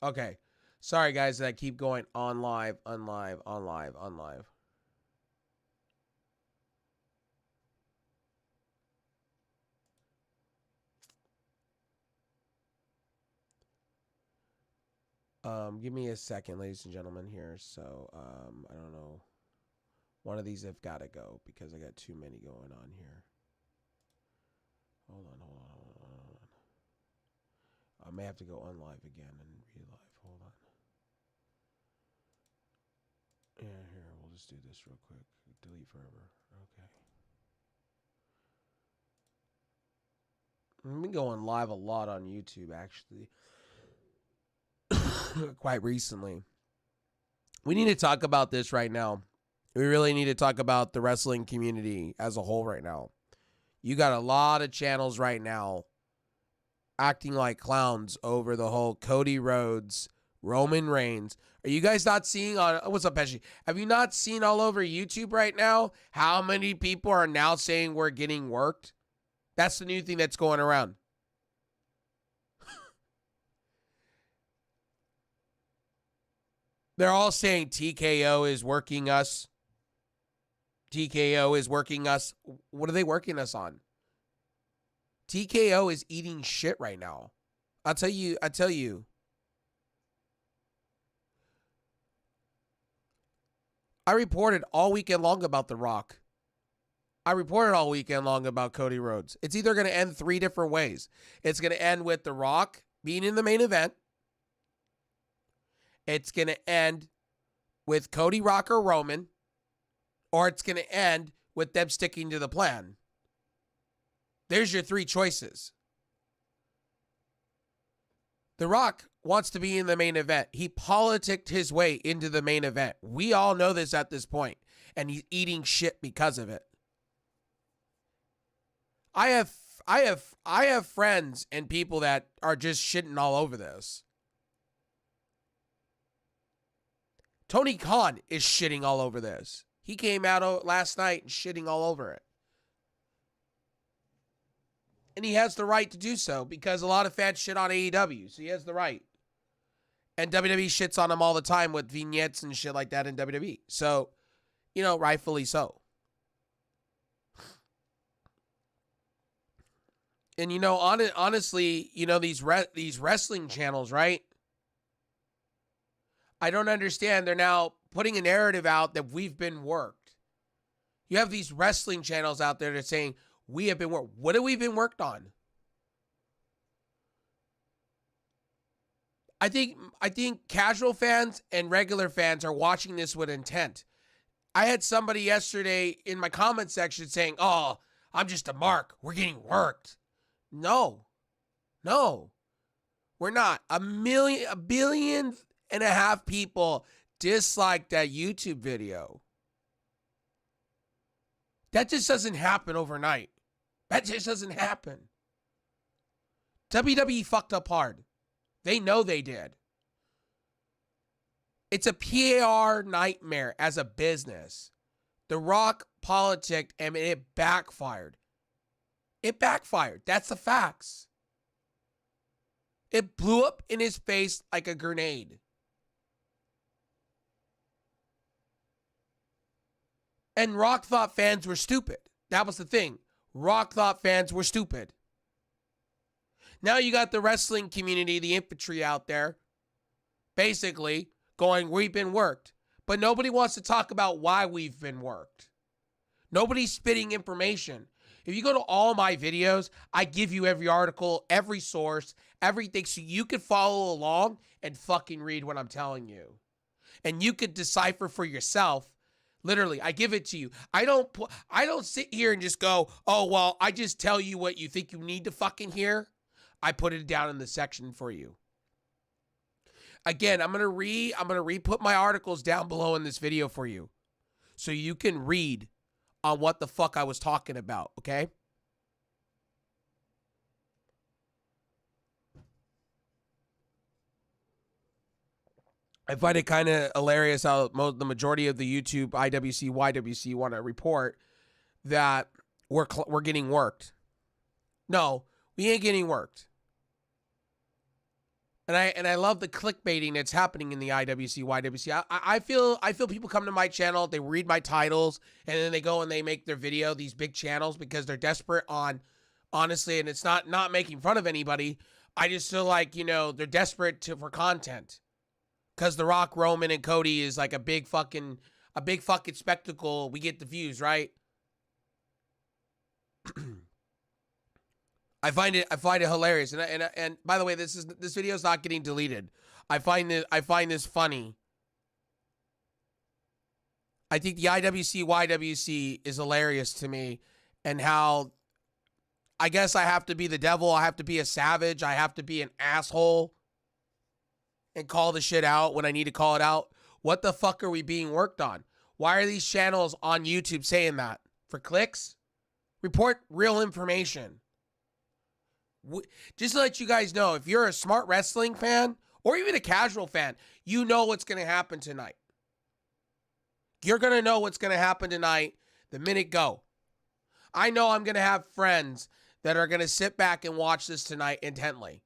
Okay. Sorry, guys, that I keep going on live, on live, on live, on live. Give me a second, ladies and gentlemen, here. So, I don't know. One of these have got to go because I got too many going on here. Hold on. I may have to go on live again and re-live. Hold on. Yeah, here, we'll just do this real quick. Delete forever. Okay. I've been going live a lot on YouTube, actually. Quite recently. We need to talk about this right now. We really need to talk about the wrestling community as a whole right now. You got a lot of channels right now acting like clowns over the whole Cody Rhodes, Roman Reigns. Are you guys not seeing on what's up, Pesci? Have you not seen all over YouTube right now how many people are now saying we're getting worked? That's the new thing that's going around. They're all saying TKO is working us. TKO is working us. What are they working us on? TKO is eating shit right now. I tell you. I reported all weekend long about The Rock. I reported all weekend long about Cody Rhodes. It's either going to end 3 different ways. It's going to end with The Rock being in the main event. It's going to end with Cody, Rock, or Roman. Or it's going to end with them sticking to the plan. There's your 3 choices. The Rock wants to be in the main event. He politicked his way into the main event. We all know this at this point, and he's eating shit because of it. I have friends and people that are just shitting all over this. Tony Khan is shitting all over this. He came out last night and shitting all over it. And he has the right to do so because a lot of fans shit on AEW, so he has the right. And WWE shits on him all the time with vignettes and shit like that in WWE. So, rightfully so. And honestly, these wrestling channels, right? I don't understand. They're now putting a narrative out that we've been worked. You have these wrestling channels out there that are saying, we have been worked. What have we been worked on? I think casual fans and regular fans are watching this with intent. I had somebody yesterday in my comment section saying, oh, I'm just a mark. We're getting worked. No, we're not. 1.5 billion people disliked that YouTube video. That just doesn't happen overnight. That just doesn't happen. WWE fucked up hard. They know they did. It's a PR nightmare as a business. The Rock politicked and it backfired. It backfired. That's the facts. It blew up in his face like a grenade. And Rock thought fans were stupid. That was the thing. Rock thought fans were stupid. Now you got the wrestling community, the infantry out there, basically going, we've been worked. But nobody wants to talk about why we've been worked. Nobody's spitting information. If you go to all my videos, I give you every article, every source, everything, so you can follow along and fucking read what I'm telling you. And you could decipher for yourself. Literally, I give it to you. I don't sit here and just go, oh, well, I just tell you what you think you need to fucking hear. I put it down in the section for you. Again, I'm gonna re-put my articles down below in this video for you. So you can read on what the fuck I was talking about, okay? I find it kind of hilarious how the majority of the YouTube IWC, YWC want to report that we're getting worked. No, we ain't getting worked. And I love the clickbaiting that's happening in the IWC, YWC. I feel people come to my channel, they read my titles, and then they go and they make their video, these big channels, because they're desperate on, honestly, and it's not making fun of anybody. I just feel like, they're desperate for content. Because The Rock, Roman, and Cody is like a big fucking spectacle. We get the views, right? I find it hilarious, and by the way, this video is not getting deleted. I find this funny. I think the IWC YWC is hilarious to me, and how I guess I have to be the devil. I have to be a savage. I have to be an asshole and call the shit out when I need to call it out. What the fuck are we being worked on? Why are these channels on YouTube saying that? For clicks? Report real information. Just to let you guys know, if you're a smart wrestling fan or even a casual fan, you know what's going to happen tonight. You're going to know what's going to happen tonight the minute go. I know I'm going to have friends that are going to sit back and watch this tonight intently.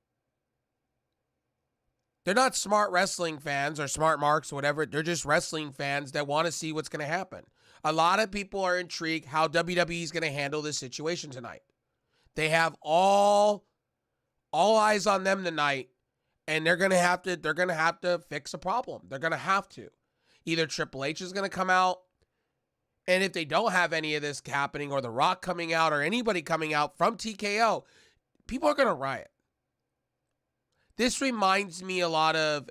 They're not smart wrestling fans or smart marks or whatever. They're just wrestling fans that want to see what's going to happen. A lot of people are intrigued how WWE is going to handle this situation tonight. They have all eyes on them tonight, and they're going to have to fix a problem. They're going to have to. Either Triple H is going to come out, and if they don't have any of this happening, or The Rock coming out, or anybody coming out from TKO, people are going to riot. This reminds me a lot of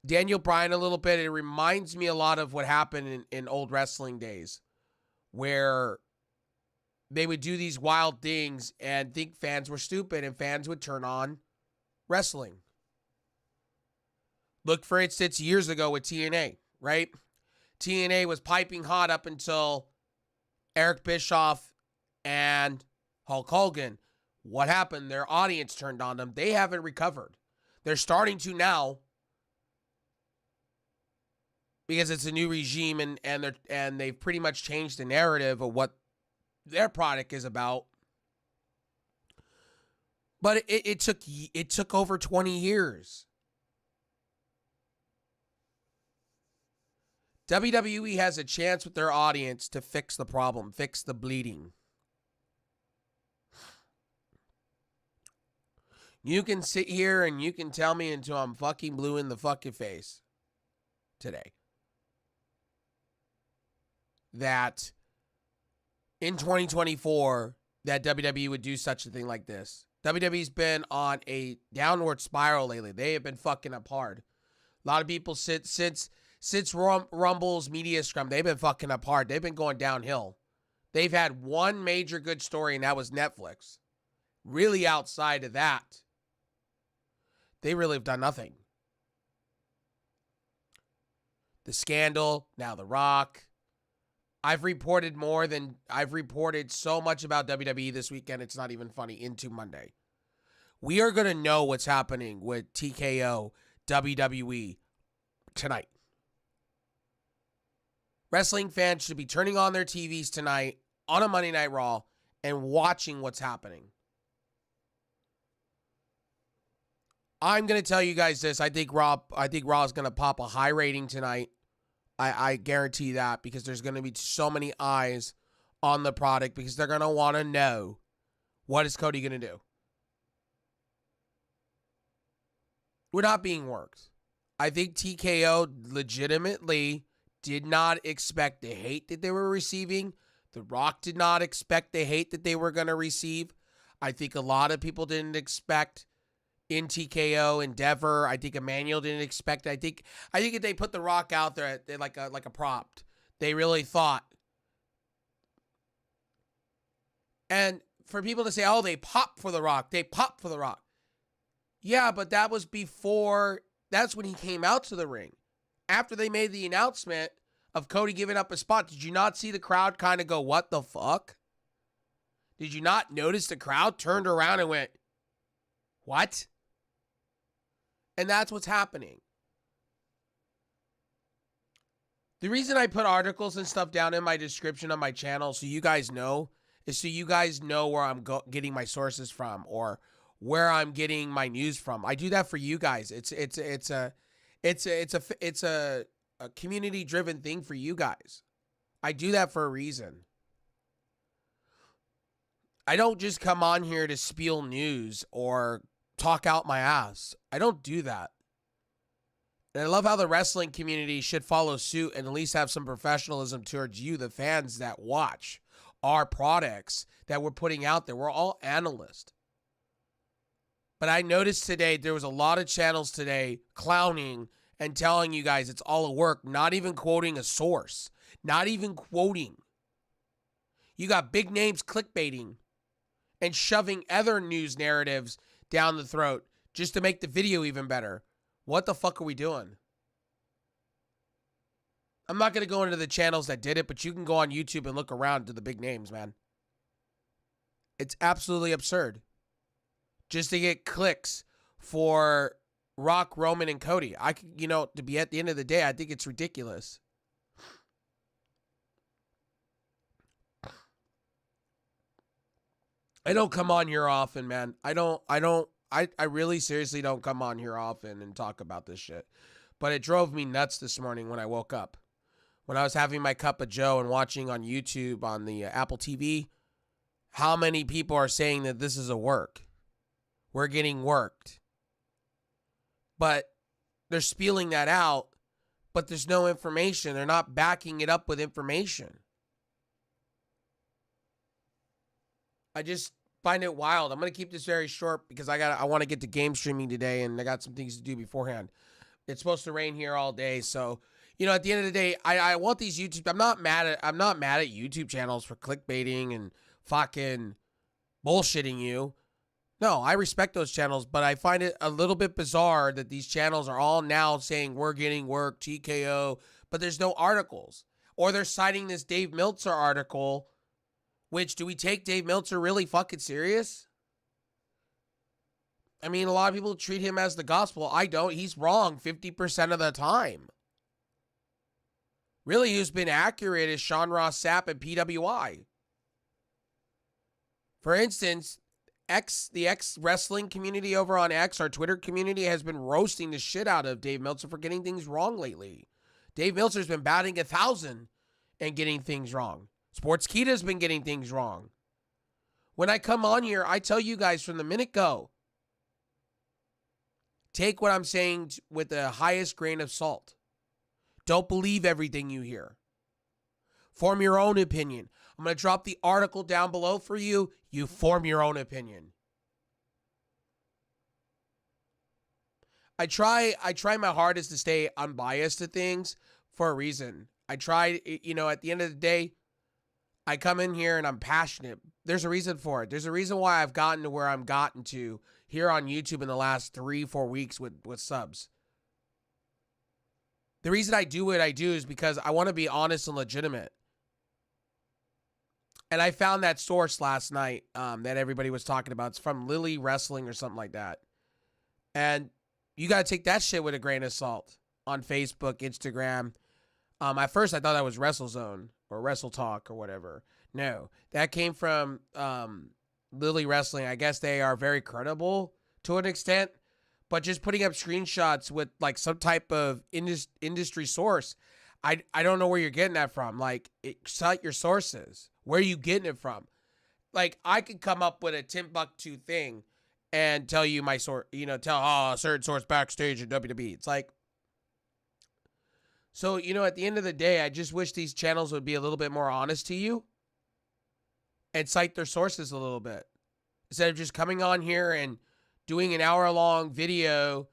Daniel Bryan a little bit. It reminds me a lot of what happened in old wrestling days, where they would do these wild things and think fans were stupid, and fans would turn on wrestling. Look, for instance, years ago with TNA, right? TNA was piping hot up until Eric Bischoff and Hulk Hogan. What happened? Their audience turned on them. They haven't recovered. They're starting to now, because it's a new regime, and they've pretty much changed the narrative of what their product is about. But it took over 20 years. WWE has a chance with their audience to fix the problem, fix the bleeding. You can sit here and you can tell me until I'm fucking blue in the fucking face today that in 2024 that WWE would do such a thing like this. WWE's been on a downward spiral lately. They have been fucking up hard. A lot of people since Rumble's media scrum, they've been fucking up hard. They've been going downhill. They've had one major good story, and that was Netflix. Really, outside of that, they really have done nothing. The scandal, now The Rock. I've reported so much about WWE this weekend, it's not even funny, into Monday. We are going to know what's happening with TKO, WWE tonight. Wrestling fans should be turning on their TVs tonight on a Monday Night Raw and watching what's happening. I'm going to tell you guys this. I think Raw is going to pop a high rating tonight. I guarantee that, because there's going to be so many eyes on the product, because they're going to want to know, what is Cody going to do? We're not being worked. I think TKO legitimately did not expect the hate that they were receiving. The Rock did not expect the hate that they were going to receive. I think a lot of people didn't expect in TKO, Endeavor. I think Emmanuel didn't expect it. I think if they put The Rock out there like a prop, they really thought. And for people to say, oh, they popped for The Rock. They popped for The Rock. Yeah, but that was before. That's when he came out to the ring. After they made the announcement of Cody giving up a spot, did you not see the crowd kind of go, what the fuck? Did you not notice the crowd turned around and went, what? And that's what's happening. The reason I put articles and stuff down in my description on my channel, so you guys know, is so you guys know where I'm getting my sources from or where I'm getting my news from. I do that for you guys. It's a community driven thing for you guys. I do that for a reason. I don't just come on here to spiel news or talk out my ass. I don't do that. And I love how the wrestling community should follow suit and at least have some professionalism towards you, the fans that watch our products that we're putting out there. We're all analysts. But I noticed today there was a lot of channels today clowning and telling you guys it's all a work, not even quoting a source, not even quoting. You got big names clickbaiting and shoving other news narratives down the throat just to make the video even better. What the fuck are we doing? I'm not going to go into the channels that did it, but you can go on YouTube and look around to the big names, man. It's absolutely absurd. Just to get clicks for Rock, Roman, and Cody. To be at the end of the day, I think it's ridiculous. I don't come on here often, man. I really seriously don't come on here often and talk about this shit. But it drove me nuts this morning when I woke up. When I was having my cup of joe and watching on YouTube on the Apple TV, how many people are saying that this is a work. We're getting worked. But they're spieling that out, but there's no information. They're not backing it up with information. I just find it wild. I'm going to keep this very short because I want to get to game streaming today and I got some things to do beforehand. It's supposed to rain here all day, so at the end of the day, I want these YouTube. I'm not mad at YouTube channels for clickbaiting and fucking bullshitting you. No, I respect those channels, but I find it a little bit bizarre that these channels are all now saying we're getting work, TKO, but there's no articles. Or they're citing this Dave Meltzer article, which, do we take Dave Meltzer really fucking serious? I mean, a lot of people treat him as the gospel. I don't. He's wrong 50% of the time. Really, who's been accurate is Sean Ross Sapp and PWI. For instance, the X wrestling community over on X, our Twitter community, has been roasting the shit out of Dave Meltzer for getting things wrong lately. Dave Meltzer's been batting 1,000 and getting things wrong. Sportskeeda's been getting things wrong. When I come on here, I tell you guys from the minute go, take what I'm saying with the highest grain of salt. Don't believe everything you hear. Form your own opinion. I'm going to drop the article down below for you. You form your own opinion. I try my hardest to stay unbiased to things for a reason. I try, at the end of the day, I come in here and I'm passionate. There's a reason for it. There's a reason why I've gotten to where I'm gotten to here on YouTube in the last 3-4 weeks with subs. The reason I do what I do is because I want to be honest and legitimate. And I found that source last night that everybody was talking about. It's from Lily Wrestling or something like that. And you got to take that shit with a grain of salt on Facebook, Instagram. At first, I thought that was WrestleZone or Wrestle Talk or whatever. No, that came from Lily Wrestling. I guess they are very credible to an extent. But just putting up screenshots with like some type of industry source, I don't know where you're getting that from. Like, cite your sources. Where are you getting it from? Like, I could come up with a Timbuktu thing and tell you my source, tell a certain source backstage at WWE. It's like, so, at the end of the day, I just wish these channels would be a little bit more honest to you and cite their sources a little bit. Instead of just coming on here and doing an hour-long video.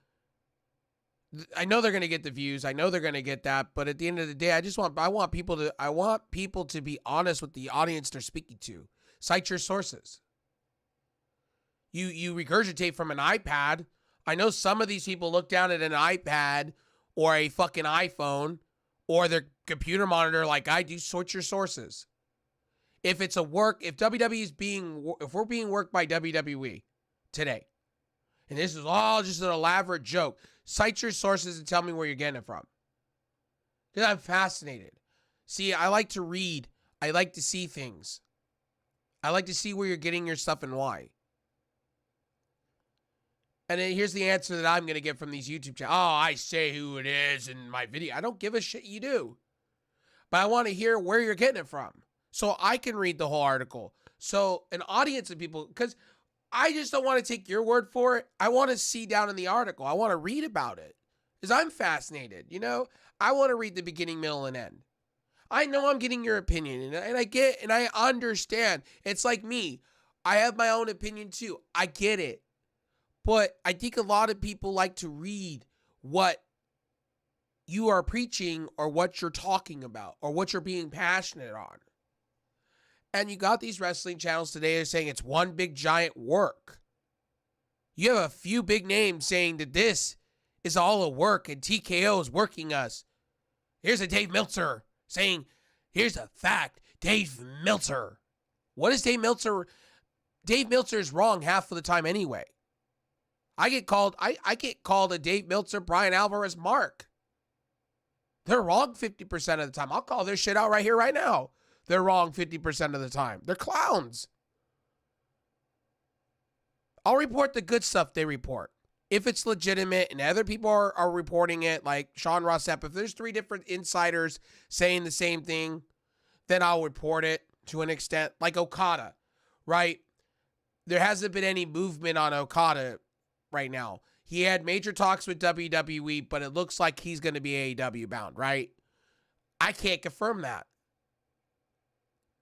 I know they're going to get the views. I know they're going to get that. But at the end of the day, I want people to be honest with the audience they're speaking to. Cite your sources. You regurgitate from an iPad. I know some of these people look down at an iPad or a fucking iPhone or their computer monitor like I do. Sort your sources. If it's a work, if we're being worked by WWE today, and this is all just an elaborate joke, cite your sources and tell me where you're getting it from. Because I'm fascinated. See, I like to read. I like to see things. I like to see where you're getting your stuff and why. And then here's the answer that I'm going to get from these YouTube channels. Oh, I say who it is in my video. I don't give a shit, you do. But I want to hear where you're getting it from so I can read the whole article. So an audience of people, because I just don't want to take your word for it. I want to see down in the article. I want to read about it because I'm fascinated. You know, I want to read the beginning, middle, and end. I know I'm getting your opinion, and I get and I understand. It's like me. I have my own opinion too. I get it. But I think a lot of people like to read what you are preaching or what you're talking about or what you're being passionate on. And you got these wrestling channels today that are saying it's one big giant work. You have a few big names saying that this is all a work and TKO is working us. Here's a Dave Meltzer saying, here's a fact, Dave Meltzer. What is Dave Meltzer? Dave Meltzer is wrong half of the time anyway. I get called a Dave Meltzer, Brian Alvarez mark. They're wrong 50% of the time. I'll call their shit out right here, right now. They're wrong 50% of the time. They're clowns. I'll report the good stuff they report. If it's legitimate and other people are reporting it, like Sean Ross Sapp, if there's 3 different insiders saying the same thing, then I'll report it to an extent. Like Okada, right? There hasn't been any movement on Okada right now. He had major talks with WWE, but it looks like he's going to be AEW bound, right? I can't confirm that.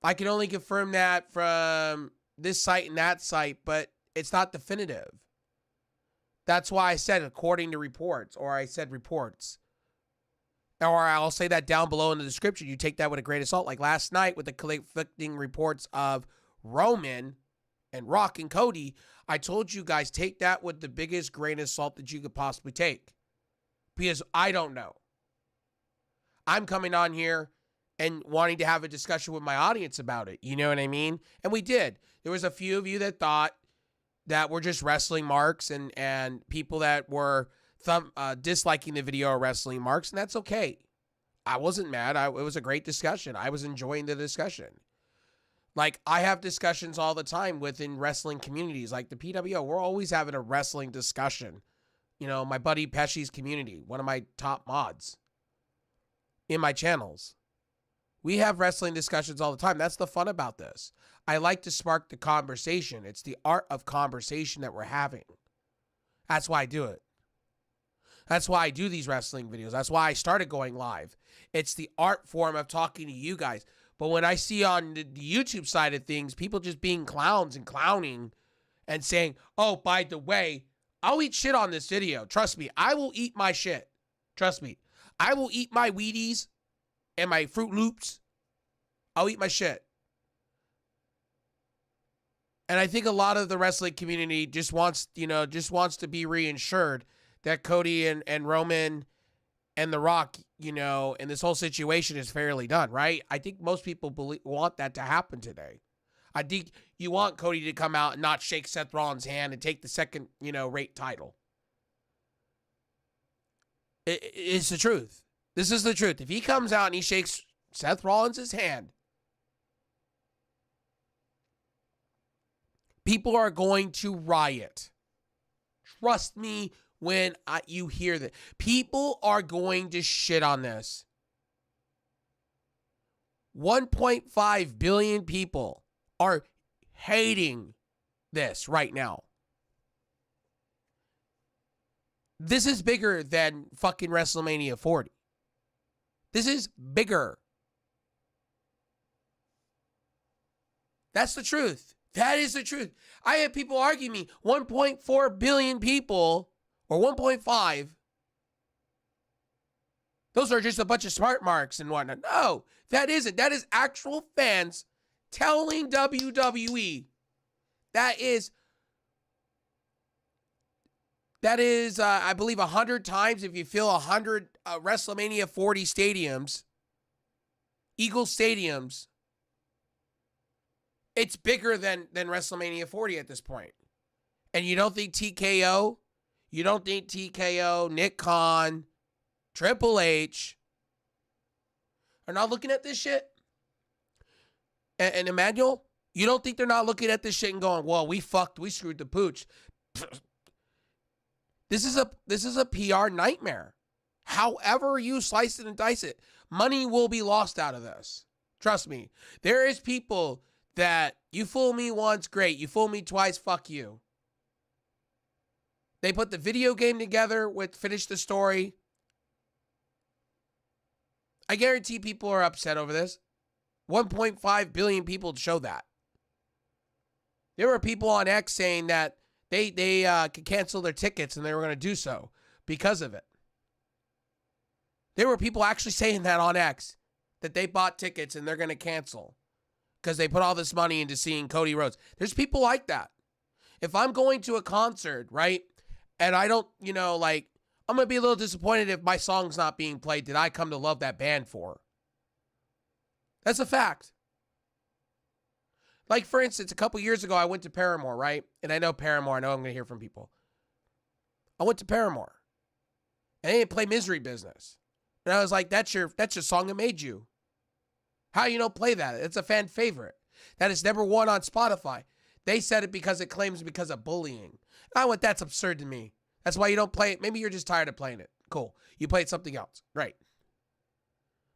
I can only confirm that from this site and that site, but it's not definitive. That's why I said according to reports, or I said reports. Or I'll say that down below in the description. You take that with a grain of salt. Like last night with the conflicting reports of Roman and Rock and Cody, I told you guys take that with the biggest grain of salt that you could possibly take. Because I don't know. I'm coming on here and wanting to have a discussion with my audience about it. You know what I mean? And we did. There was a few of you that thought that were just wrestling marks and people that were disliking the video are wrestling marks, and that's okay. I wasn't mad. It was a great discussion. I was enjoying the discussion. Like, I have discussions all the time within wrestling communities. Like the PWO, we're always having a wrestling discussion. You know, my buddy Pesci's community, one of my top mods in my channels. We have wrestling discussions all the time. That's the fun about this. I like to spark the conversation. It's the art of conversation that we're having. That's why I do it. That's why I do these wrestling videos. That's why I started going live. It's the art form of talking to you guys. But when I see on the YouTube side of things, people just being clowns and clowning and saying, oh, by the way, I'll eat shit on this video. Trust me, I will eat my shit. Trust me. I will eat my Wheaties and my Fruit Loops. I'll eat my shit. And I think a lot of the wrestling community just wants to be reassured that Cody and Roman and The Rock, and this whole situation is fairly done, right? I think most people want that to happen today. I think you want Cody to come out and not shake Seth Rollins' hand and take the second, rate title. It's the truth. This is the truth. If he comes out and he shakes Seth Rollins' hand, people are going to riot. Trust me when you hear that. People are going to shit on this. 1.5 billion people are hating this right now. This is bigger than fucking WrestleMania 40. This is bigger. That's the truth. That is the truth. I have people argue me, 1.4 billion people, or 1.5, those are just a bunch of smart marks and whatnot. No, that isn't. That is actual fans telling WWE that is, I believe, 100 times if you fill 100 WrestleMania 40 stadiums, Eagle stadiums, it's bigger than WrestleMania 40 at this point. And you don't think TKO, Nick Khan, Triple H are not looking at this shit? And Emmanuel, You don't think they're not looking at this shit and going, well, we screwed the pooch. This is a PR nightmare. However you slice it and dice it, money will be lost out of this. Trust me. There is people that, you fool me once, great. You fool me twice, fuck you. They put the video game together with finish the story. I guarantee people are upset over this. 1.5 billion people show that. There were people on X saying that they could cancel their tickets and they were going to do so because of it. There were people actually saying that on X, that they bought tickets and they're going to cancel because they put all this money into seeing Cody Rhodes. There's people like that. If I'm going to a concert, right, and I don't, I'm going to be a little disappointed if my song's not being played that I come to love that band for. That's a fact. Like, for instance, a couple years ago, I went to Paramore, right? And I know Paramore. I know I'm going to hear from people. I went to Paramore. And they didn't play Misery Business. And I was like, that's your song that made you. How you don't play that? It's a fan favorite. That is number 1 on Spotify. They said it because it claims because of bullying. And I went, that's absurd to me. That's why you don't play it. Maybe you're just tired of playing it. Cool. You played something else. Right.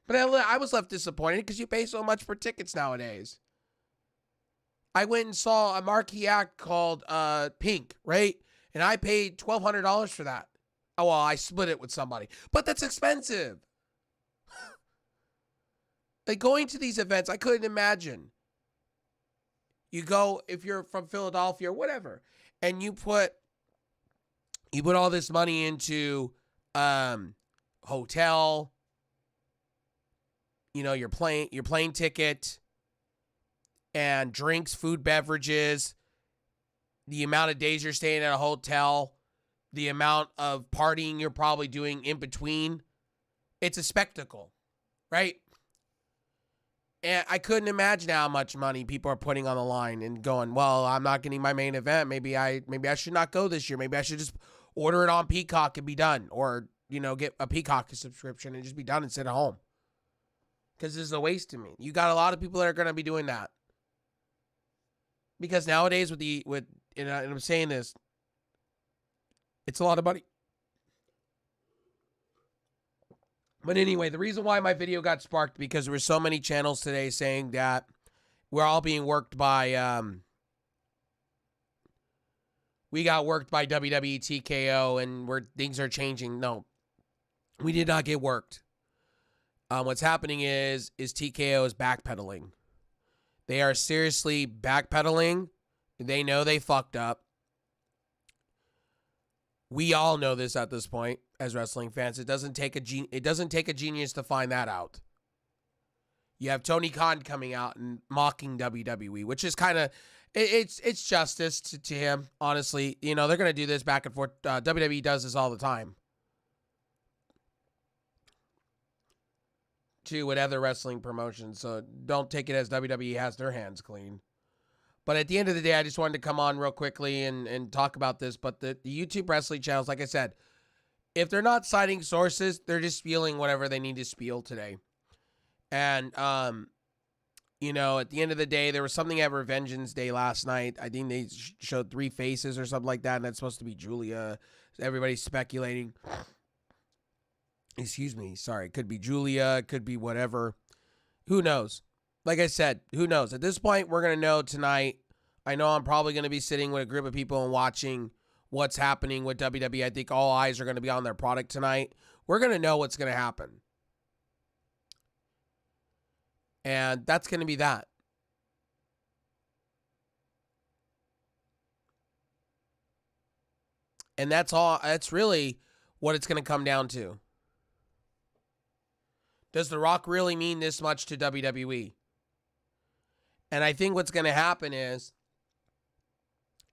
But I was left disappointed because you pay so much for tickets nowadays. I went and saw a marquee act called Pink, right? And I paid $1,200 for that. Oh, well, I split it with somebody. But that's expensive. Like, going to these events, I couldn't imagine. You go, if you're from Philadelphia or whatever, and you put all this money into hotel, your plane ticket, and drinks, food, beverages, the amount of days you're staying at a hotel, the amount of partying you're probably doing in between. It's a spectacle, right? And I couldn't imagine how much money people are putting on the line and going, well, I'm not getting my main event. Maybe I should not go this year. Maybe I should just order it on Peacock and be done. Or, get a Peacock subscription and just be done and sit at home. Because this is a waste to me. You got a lot of people that are going to be doing that. Because nowadays and I'm saying this, it's a lot of money. But anyway, the reason why my video got sparked because there were so many channels today saying that we're all being worked by, we got worked by WWE TKO and things are changing. No, we did not get worked. What's happening is TKO is backpedaling. They are seriously backpedaling. They know they fucked up. We all know this at this point as wrestling fans. It doesn't take a genius to find that out. You have Tony Khan coming out and mocking WWE, which is kind of it's justice to him. Honestly, they're gonna do this back and forth. WWE does this all the time to with other wrestling promotions. So don't take it as WWE has their hands clean. But at the end of the day, I just wanted to come on real quickly and talk about this. But the YouTube wrestling channels, like I said, if they're not citing sources, they're just spieling whatever they need to spiel today. And, at the end of the day, there was something at Revengeance Day last night. I think they showed 3 faces or something like that, and that's supposed to be Julia. Everybody's speculating. Excuse me. Sorry. It could be Julia. It could be whatever. Who knows? Like I said, who knows? At this point, we're going to know tonight. I know I'm probably going to be sitting with a group of people and watching what's happening with WWE. I think all eyes are going to be on their product tonight. We're going to know what's going to happen. And that's going to be that. And that's all. That's really what it's going to come down to. Does The Rock really mean this much to WWE? And I think what's going to happen is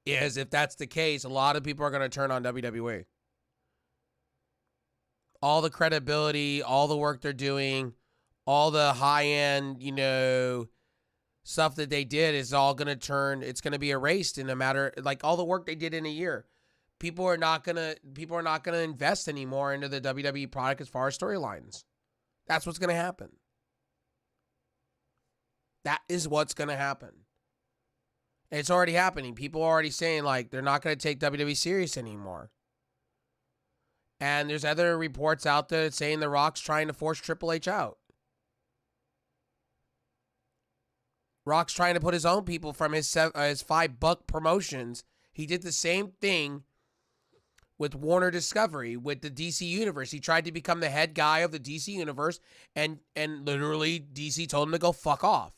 if that's the case, a lot of people are going to turn on WWE. All the credibility, all the work they're doing, all the high-end, stuff that they did is all going to turn, it's going to be erased in a matter, like all the work they did in a year. People are not going to invest anymore into the WWE product as far as storylines. That's what's going to happen. That is what's going to happen. It's already happening. People are already saying, like, they're not going to take WWE serious anymore. And there's other reports out there saying The Rock's trying to force Triple H out. Rock's trying to put his own people from his $5 promotions. He did the same thing with Warner Discovery, with the DC Universe. He tried to become the head guy of the DC Universe, and literally DC told him to go fuck off.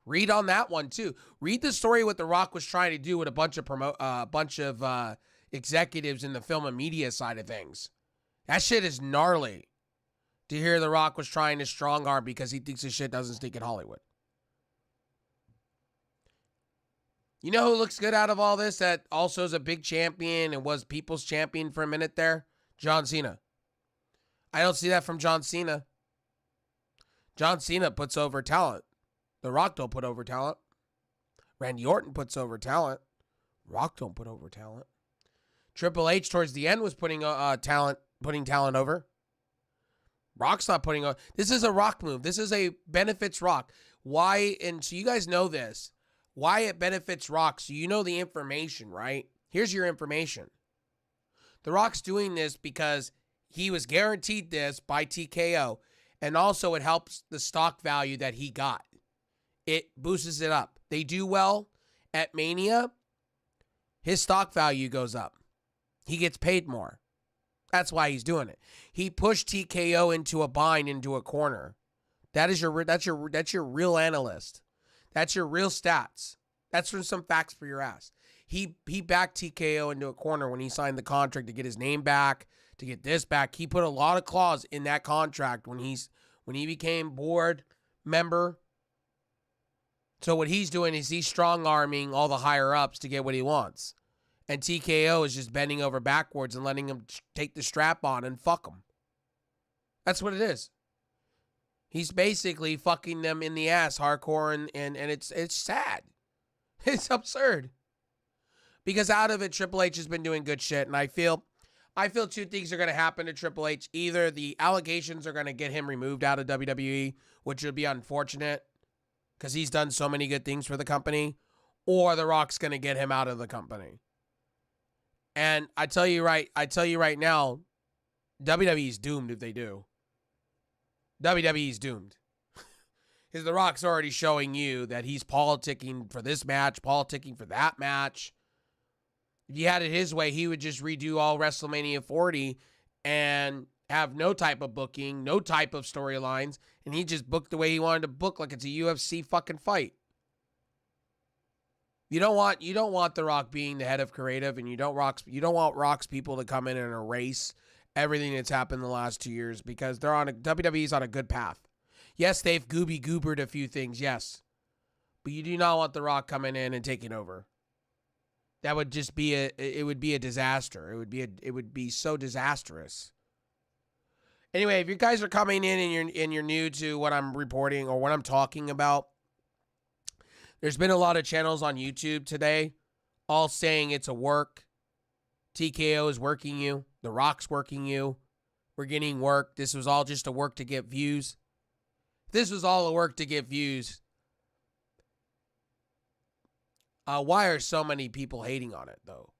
Read on that one too. Read the story what The Rock was trying to do with a bunch of executives in the film and media side of things. That shit is gnarly. To hear The Rock was trying to strong arm because he thinks his shit doesn't stink in Hollywood. You know who looks good out of all this that also is a big champion and was people's champion for a minute there? John Cena. I don't see that from John Cena. John Cena puts over talent. The Rock don't put over talent. Randy Orton puts over talent. Rock don't put over talent. Triple H towards the end was putting talent over. Rock's not putting over. This is a Rock move. This is a benefits Rock. Why? And so you guys know this. Why it benefits Rock, so you know the information, right? Here's your information. The Rock's doing this because he was guaranteed this by TKO, and also it helps the stock value that he got. It boosts it up. They do well at Mania, his stock value goes up. He gets paid more. That's why he's doing it. He pushed TKO into a bind, into a corner. That's your real analyst. That's your real stats. That's from some facts for your ass. He backed TKO into a corner when he signed the contract to get his name back, to get this back. He put a lot of clause in that contract when he became board member. So what he's doing is he's strong-arming all the higher-ups to get what he wants. And TKO is just bending over backwards and letting him take the strap on and fuck him. That's what it is. He's basically fucking them in the ass hardcore, and it's sad. It's absurd. Because out of it, Triple H has been doing good shit, and I feel two things are going to happen to Triple H. Either the allegations are going to get him removed out of WWE, which would be unfortunate because he's done so many good things for the company, or The Rock's going to get him out of the company. And I tell you right now, WWE's doomed if they do. WWE's doomed. Because The Rock's already showing you that he's politicking for this match, politicking for that match. If he had it his way, he would just redo all WrestleMania 40 and have no type of booking, no type of storylines, and he just booked the way he wanted to book, like it's a UFC fucking fight. You don't want The Rock being the head of creative, and you don't want Rock's people to come in and erase everything that's happened in the last 2 years, because WWE's on a good path. Yes, they've goobered a few things, yes. But you do not want The Rock coming in and taking over. That would just be it would be a disaster. It would be so disastrous. Anyway, if you guys are coming in and you're new to what I'm reporting or what I'm talking about, there's been a lot of channels on YouTube today all saying it's a work. TKO is working you. The Rock's working you. We're getting work. This was all just a work to get views. This was all a work to get views. Why are so many people hating on it, though?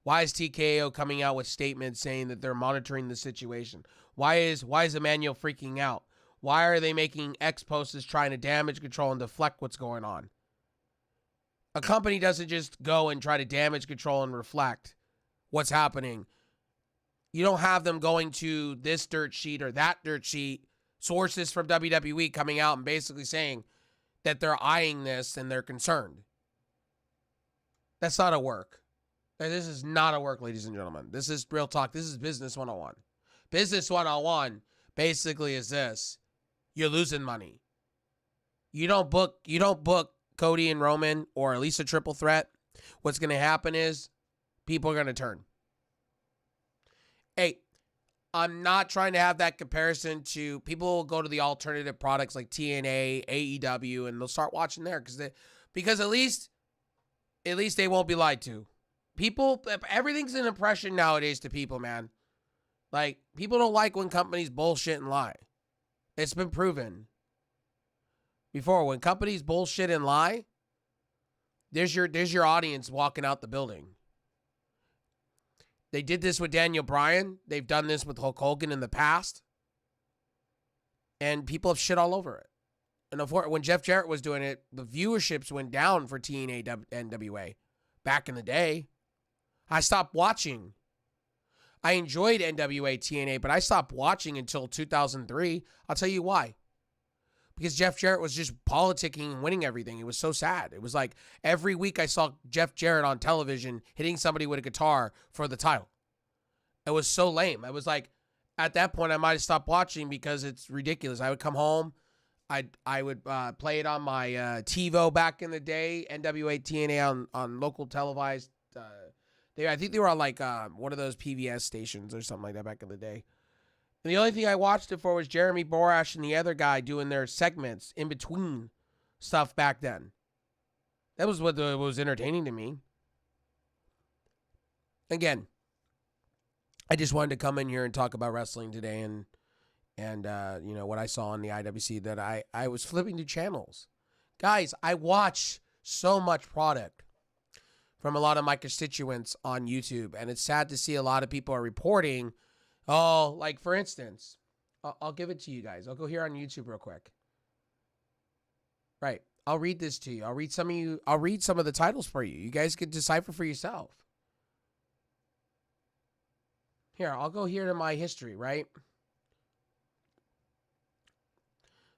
Why is TKO coming out with statements saying that they're monitoring the situation? Why is Emmanuel freaking out? Why are they making X-posts trying to damage control and deflect what's going on? A company doesn't just go and try to damage control and reflect what's happening. You don't have them going to this dirt sheet or that dirt sheet, sources from WWE coming out and basically saying that they're eyeing this and they're concerned. That's not a work. This is not a work, ladies and gentlemen. This is real talk. This is business 101. Business 101 basically is this. You're losing money. You don't book Cody and Roman, or at least a triple threat. What's going to happen is people are going to turn. Hey, I'm not trying to have that comparison to people will go to the alternative products like TNA, AEW, and they'll start watching there because at least they won't be lied to. People, everything's an impression nowadays to people, man. Like, people don't like when companies bullshit and lie. It's been proven before. When companies bullshit and lie, There's your audience walking out the building. They did this with Daniel Bryan. They've done this with Hulk Hogan in the past. And people have shit all over it. And when Jeff Jarrett was doing it, the viewerships went down for TNA NWA back in the day. I stopped watching. I enjoyed NWA TNA, but I stopped watching until 2003. I'll tell you why. Because Jeff Jarrett was just politicking and winning everything. It was so sad. It was like every week I saw Jeff Jarrett on television hitting somebody with a guitar for the title. It was so lame. I was like, at that point, I might have stopped watching because it's ridiculous. I would come home. I would play it on my TiVo back in the day, NWA TNA on local televised. I think they were on like one of those PBS stations or something like that back in the day. And the only thing I watched it for was Jeremy Borash and the other guy doing their segments in between stuff back then. That was what was entertaining to me. Again, I just wanted to come in here and talk about wrestling today and you know, what I saw on the IWC, that I was flipping to channels. Guys, I watch so much product from a lot of my constituents on YouTube, and it's sad to see a lot of people are reporting, oh, like for instance, I'll give it to you guys. I'll go here on YouTube real quick. Right. I'll read this to you. I'll read some of the titles for you. You guys can decipher for yourself. Here, I'll go here to my history, right?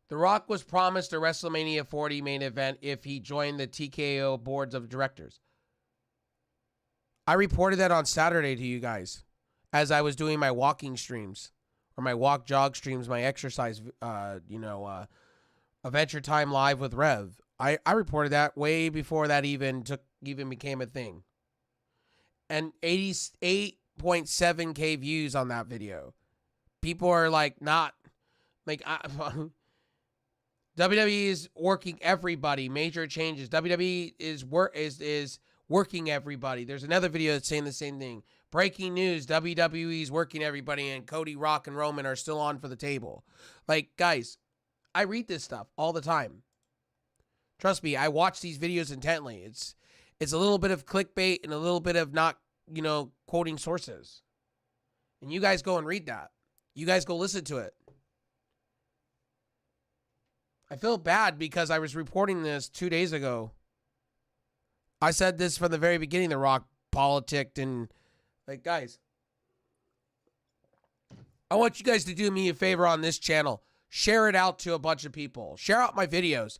The Rock was promised a WrestleMania 40 main event if he joined the TKO boards of directors. I reported that on Saturday to you guys as I was doing my walking streams, or my walk jog streams, my exercise, Adventure Time Live with Rev. I reported that way before that even became a thing. And 88.7K views on that video. People are like not like WWE is working everybody. Major changes. WWE is working everybody. There's another video that's saying the same thing. Breaking news: WWE is working everybody, and Cody, Rock, and Roman are still on for the table. Like, guys, I read this stuff all the time. Trust me, I watch these videos intently. It's a little bit of clickbait and a little bit of not, quoting sources. And you guys go and read that. You guys go listen to it. I feel bad because I was reporting this 2 days ago. I said this from the very beginning, The Rock politicked, and like, guys, I want you guys to do me a favor on this channel. Share it out to a bunch of people. Share out my videos.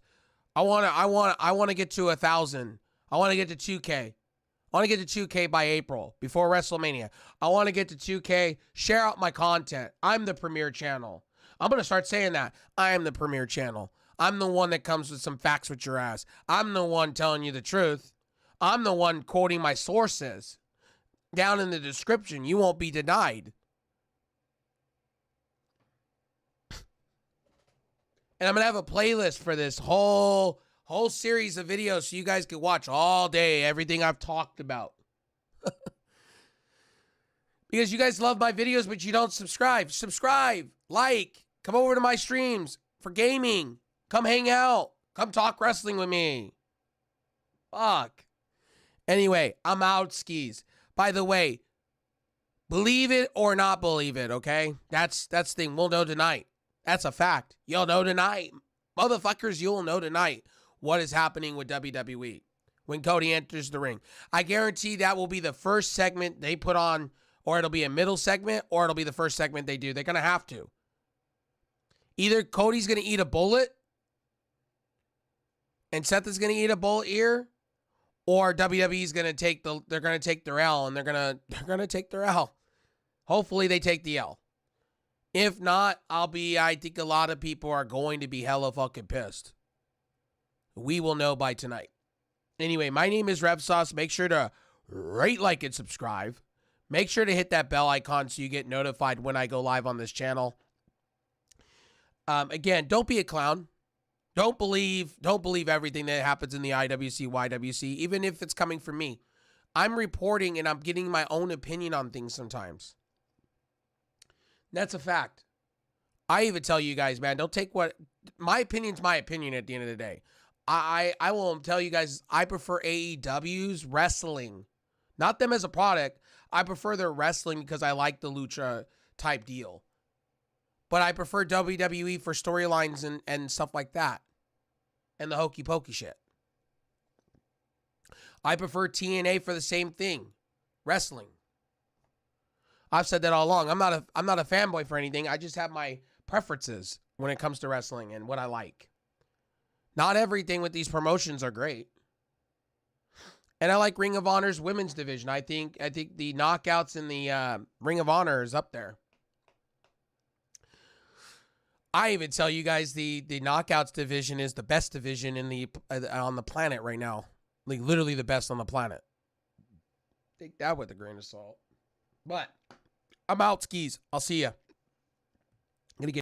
I want to get to 1,000. I want to get to 2K. I want to get to 2K by April, before WrestleMania. I want to get to 2K. Share out my content. I'm the premier channel. I'm going to start saying that. I am the premier channel. I'm the one that comes with some facts with your ass. I'm the one telling you the truth. I'm the one quoting my sources. Down in the description, you won't be denied. And I'm going to have a playlist for this whole series of videos so you guys can watch all day everything I've talked about. Because you guys love my videos, but you don't subscribe. Subscribe, like, come over to my streams for gaming. Come hang out. Come talk wrestling with me. Fuck. Anyway, I'm out, skis. By the way, believe it or not believe it, okay? That's the thing. We'll know tonight. That's a fact. You'll know tonight. Motherfuckers, you'll know tonight what is happening with WWE when Cody enters the ring. I guarantee that will be the first segment they put on, or it'll be a middle segment, or it'll be the first segment they do. They're going to have to. Either Cody's going to eat a bullet, and Seth is going to eat a bullet ear, or WWE's going to take their L, and they're going to take their L. Hopefully they take the L. If not, I think a lot of people are going to be hella fucking pissed. We will know by tonight. Anyway, my name is RevSauce. Make sure to rate, like, and subscribe. Make sure to hit that bell icon so you get notified when I go live on this channel. Again, don't be a clown. Don't believe everything that happens in the IWC, YWC, even if it's coming from me. I'm reporting and I'm getting my own opinion on things sometimes. That's a fact. I even tell you guys, man, don't take my opinion's my opinion at the end of the day. I will tell you guys, I prefer AEW's wrestling. Not them as a product. I prefer their wrestling because I like the lucha type deal. But I prefer WWE for storylines and stuff like that. And the hokey pokey shit. I prefer TNA for the same thing. Wrestling. I've said that all along. I'm not a fanboy for anything. I just have my preferences when it comes to wrestling and what I like. Not everything with these promotions are great. And I like Ring of Honor's women's division. I think the knockouts in the Ring of Honor is up there. I even tell you guys the knockouts division is the best division in on the planet right now. Like literally the best on the planet. Take that with a grain of salt. But I'm out, skis. I'll see ya.